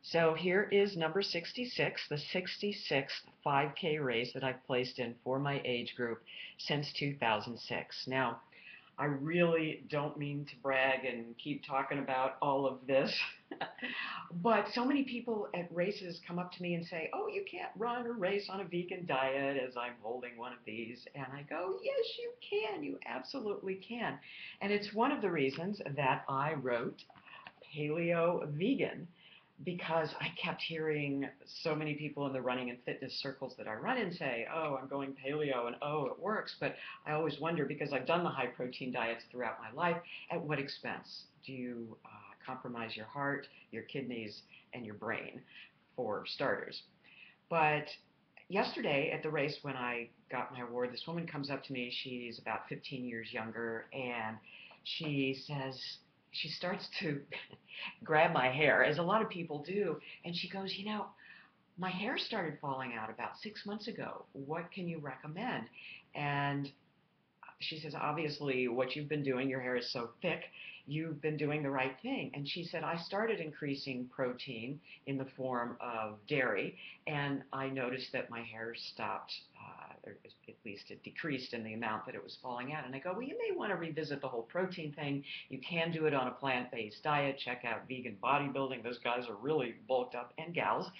So here is number 66, the 66th 5K race that I've placed in for my age group since 2006. Now, I really don't mean to brag and keep talking about all of this, but so many people at races come up to me and say, "Oh, you can't run or race on a vegan diet," as I'm holding one of these. And I go, "Yes, you can. You absolutely can." And it's one of the reasons that I wrote Paleo Vegan, because I kept hearing so many people in the running and fitness circles that I run in say, "Oh, I'm going paleo," and "Oh, it works." But I always wonder, because I've done the high protein diets throughout my life, at what expense? Do you compromise your heart, your kidneys, and your brain, for starters? But yesterday at the race, when I got my award, this woman comes up to me. She's about 15 years younger, and she says, she starts to grab my hair, as a lot of people do, and she goes, my hair started falling out about 6 months ago. What can you recommend? And she says, "Obviously, what you've been doing, your hair is so thick, you've been doing the right thing." And she said, "I started increasing protein in the form of dairy, and I noticed that my hair stopped, or at least it decreased in the amount that it was falling out." And I go, "Well, you may want to revisit the whole protein thing. You can do it on a plant-based diet. Check out vegan bodybuilding. Those guys are really bulked up, and gals.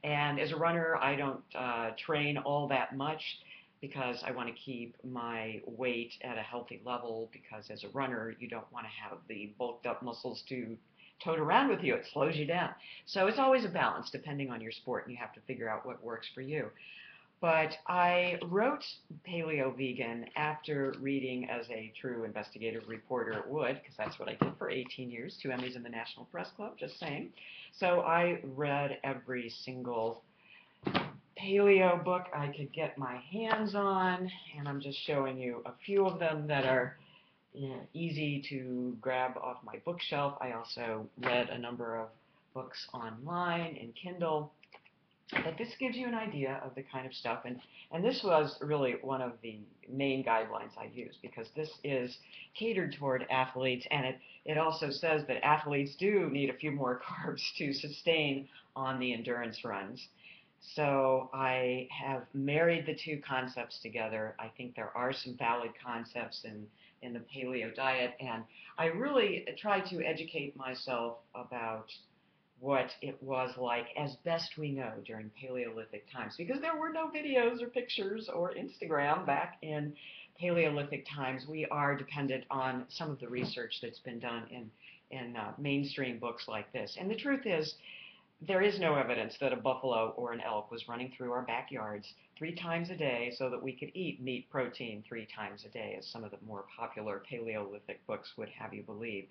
And as a runner, I don't train all that much, because I want to keep my weight at a healthy level, because as a runner, you don't want to have the bulked up muscles to tote around with you. It slows you down. So it's always a balance depending on your sport, and you have to figure out what works for you. But I wrote Paleo Vegan after reading, as a true investigative reporter would, because that's what I did for 18 years, 2 Emmys in the National Press Club, just saying. So I read every single paleo book I could get my hands on, and I'm just showing you a few of them that are easy to grab off my bookshelf. I also read a number of books online in Kindle. But this gives you an idea of the kind of stuff, and this was really one of the main guidelines I used, because this is catered toward athletes, and it also says that athletes do need a few more carbs to sustain on the endurance runs. So I have married the two concepts together. I think there are some valid concepts in the paleo diet, and I really try to educate myself about what it was like, as best we know, during Paleolithic times, because there were no videos or pictures or Instagram back in Paleolithic times. We are dependent on some of the research that's been done in mainstream books like this. And the truth is, there is no evidence that a buffalo or an elk was running through our backyards 3 times a day so that we could eat meat protein 3 times a day, as some of the more popular Paleolithic books would have you believe.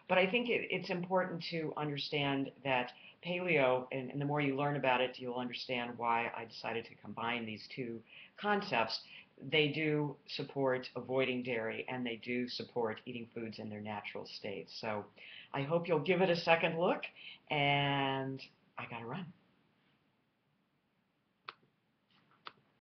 But I think it's important to understand that paleo, and the more you learn about it, you'll understand why I decided to combine these two concepts. They do support avoiding dairy, and they do support eating foods in their natural state. So I hope you'll give it a second look, and I gotta run.